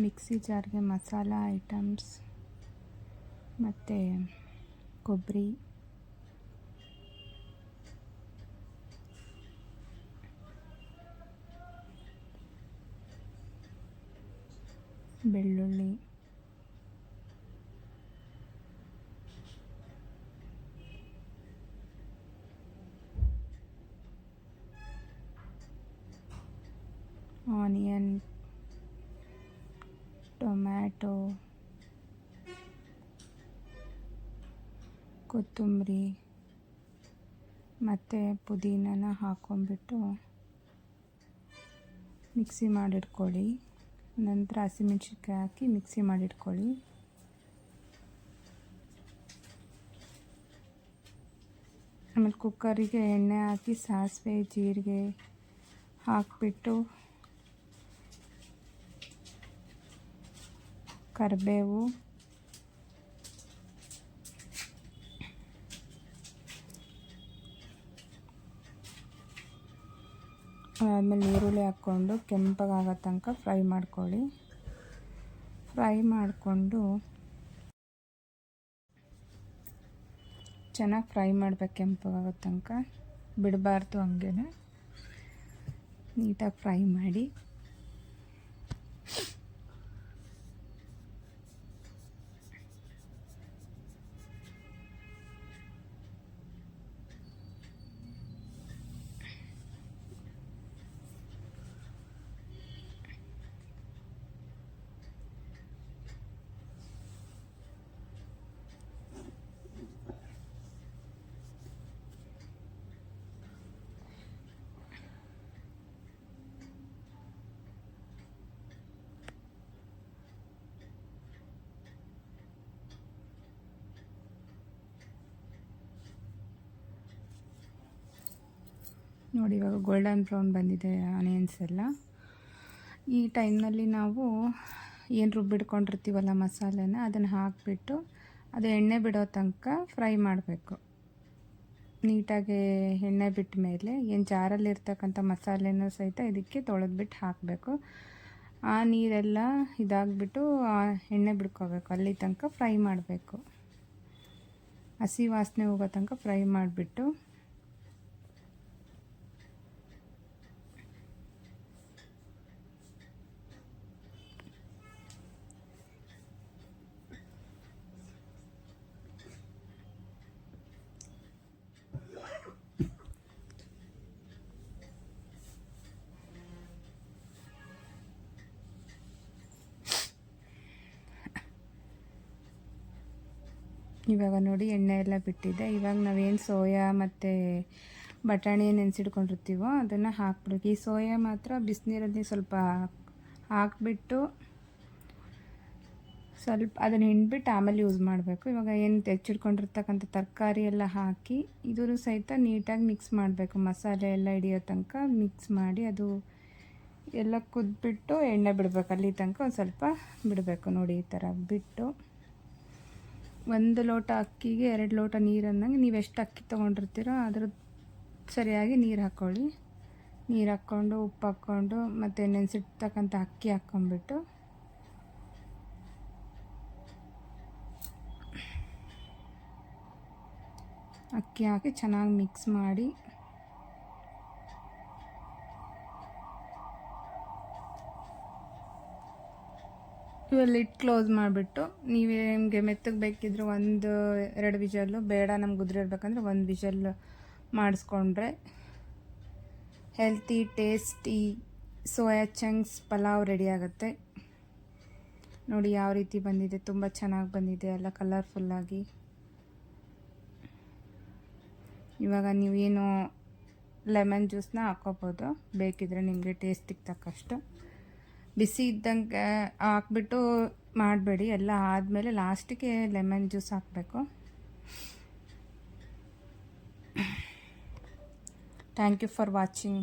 Mixie ಜಾರ್ಗೆ masala items ಮತ್ತು ಕೊಬ್ಬರಿ, ಬೆಳ್ಳುಳ್ಳಿ, ಆನಿಯನ್, ಟೊಮ್ಯಾಟೊ, ಕೊತ್ತಂಬರಿ ಮತ್ತು ಪುದೀನನ ಹಾಕ್ಕೊಂಬಿಟ್ಟು ಮಿಕ್ಸಿ ಮಾಡಿಟ್ಕೊಳ್ಳಿ. ನಂತರ ಹಸಿಮೆಣ್ಸಿನ್ಕಾಯಿ ಹಾಕಿ ಮಿಕ್ಸಿ ಮಾಡಿಟ್ಕೊಳ್ಳಿ. ಆಮೇಲೆ ಕುಕ್ಕರಿಗೆ ಎಣ್ಣೆ ಹಾಕಿ ಸಾಸಿವೆ, ಜೀರಿಗೆ ಹಾಕಿಬಿಟ್ಟು ಕರಿಬೇವು, ಆಮೇಲೆ ಈರುಳ್ಳಿ ಹಾಕ್ಕೊಂಡು ಕೆಂಪಗಾಗೋ ತನಕ ಫ್ರೈ ಮಾಡ್ಕೊಳ್ಳಿ. ಫ್ರೈ ಮಾಡಿಕೊಂಡು ಚೆನ್ನಾಗಿ ಫ್ರೈ ಮಾಡಬೇಕು. ಕೆಂಪಗಾಗೋ ತನಕ ಬಿಡಬಾರ್ದು, ಹಂಗೆ ನೀಟಾಗಿ ಫ್ರೈ ಮಾಡಿ. ನೋಡಿ, ಇವಾಗ ಗೋಲ್ಡನ್ ಬ್ರೌನ್ ಬಂದಿದೆ ಆನಿಯನ್ಸ್ ಎಲ್ಲ. ಈ ಟೈಮ್ನಲ್ಲಿ ನಾವು ಏನು ರುಬ್ಬಿಟ್ಕೊಂಡಿರ್ತೀವಲ್ಲ ಮಸಾಲೆನ, ಅದನ್ನು ಹಾಕಿಬಿಟ್ಟು ಅದು ಎಣ್ಣೆ ಬಿಡೋ ತನಕ ಫ್ರೈ ಮಾಡಬೇಕು. ನೀಟಾಗಿ ಎಣ್ಣೆ ಬಿಟ್ಟ ಮೇಲೆ ಏನು ಜಾರಲ್ಲಿರ್ತಕ್ಕಂಥ ಮಸಾಲೆನೂ ಸಹಿತ ಇದಕ್ಕೆ ತೊಳೆದ್ಬಿಟ್ಟು ಹಾಕಬೇಕು. ಆ ನೀರೆಲ್ಲ ಇದಾಗಿಬಿಟ್ಟು ಎಣ್ಣೆ ಬಿಡ್ಕೋಬೇಕು. ಅಲ್ಲಿ ತನಕ ಫ್ರೈ ಮಾಡಬೇಕು. ಹಸಿ ವಾಸನೆ ಹೋಗೋ ತನಕ ಫ್ರೈ ಮಾಡಿಬಿಟ್ಟು ಇವಾಗ ನೋಡಿ ಎಣ್ಣೆ ಎಲ್ಲ ಬಿಟ್ಟಿದೆ. ಇವಾಗ ನಾವೇನು ಸೋಯಾ ಮತ್ತು ಬಟಾಣಿ ನೆನೆಸಿಟ್ಕೊಂಡಿರ್ತೀವೋ ಅದನ್ನು ಹಾಕ್ಬಿಡ್ಬೇಕು. ಈ ಸೋಯಾ ಮಾತ್ರ ಬಿಸಿನೀರಲ್ಲಿ ಸ್ವಲ್ಪ ಹಾಕ್ಬಿಟ್ಟು ಸ್ವಲ್ಪ ಅದನ್ನು ಹಿಂಡ್ಬಿಟ್ಟು ಆಮೇಲೆ ಯೂಸ್ ಮಾಡಬೇಕು. ಇವಾಗ ಏನು ಹೆಚ್ಚಿಟ್ಕೊಂಡಿರ್ತಕ್ಕಂಥ ತರಕಾರಿ ಎಲ್ಲ ಹಾಕಿ ಇದೂ ಸಹಿತ ನೀಟಾಗಿ ಮಿಕ್ಸ್ ಮಾಡಬೇಕು. ಮಸಾಲೆ ಎಲ್ಲ ಹಿಡಿಯೋ ತನಕ ಮಿಕ್ಸ್ ಮಾಡಿ ಅದು ಎಲ್ಲ ಕುದ್ಬಿಟ್ಟು ಎಣ್ಣೆ ಬಿಡಬೇಕು. ಅಲ್ಲಿ ತನಕ ಒಂದು ಸ್ವಲ್ಪ ಬಿಡಬೇಕು. ನೋಡಿ, ಈ ಥರ ಬಿಟ್ಟು 1 ಲೋಟ ಅಕ್ಕಿಗೆ 2 ಲೋಟ ನೀರು ಅನ್ನಂಗೆ ನೀವು ಎಷ್ಟು ಅಕ್ಕಿ ತೊಗೊಂಡಿರ್ತೀರೋ ಅದ್ರ ಸರಿಯಾಗಿ ನೀರು ಹಾಕ್ಕೊಳ್ಳಿ. ನೀರು ಹಾಕ್ಕೊಂಡು ಉಪ್ಪು ಹಾಕ್ಕೊಂಡು ಮತ್ತು ನೆನೆಸಿರ್ತಕ್ಕಂಥ ಅಕ್ಕಿ ಹಾಕ್ಕೊಂಬಿಟ್ಟು ಅಕ್ಕಿ ಹಾಕಿ ಚೆನ್ನಾಗಿ ಮಿಕ್ಸ್ ಮಾಡಿ ಇವಾಗ ಲಿಡ್ ಕ್ಲೋಸ್ ಮಾಡಿಬಿಟ್ಟು ನೀವೇ ನಿಮಗೆ ಮೆತ್ತಗೆ ಬೇಕಿದ್ರೆ 1-2 ವಿಷಲ್ಲು, ಬೇಡ ನಮ್ಗೆ ಉದುರಿರ್ಬೇಕಂದ್ರೆ 1 ವಿಷಲ್ ಮಾಡಿಸ್ಕೊಂಡ್ರೆ healthy tasty soya chunks pulao ready ಆಗುತ್ತೆ. ನೋಡಿ ಯಾವ ರೀತಿ ಬಂದಿದೆ, ತುಂಬ ಚೆನ್ನಾಗಿ ಬಂದಿದೆ ಎಲ್ಲ ಕಲರ್ಫುಲ್ಲಾಗಿ. ಇವಾಗ ನೀವೇನು ಲೆಮನ್ ಜ್ಯೂಸನ್ನ ಹಾಕ್ಕೋಬೋದು ಬೇಕಿದ್ರೆ ನಿಮಗೆ ಟೇಸ್ಟಿಗೆ ತಕ್ಕಷ್ಟು. ಬಿಸಿ ಇದ್ದಂಗೆ ಹಾಕ್ಬಿಟ್ಟು ಮಾಡಬೇಡಿ, ಎಲ್ಲ ಆದಮೇಲೆ ಲಾಸ್ಟಿಗೆ ಲೆಮನ್ ಜ್ಯೂಸ್ ಹಾಕಬೇಕು. Thank you for watching.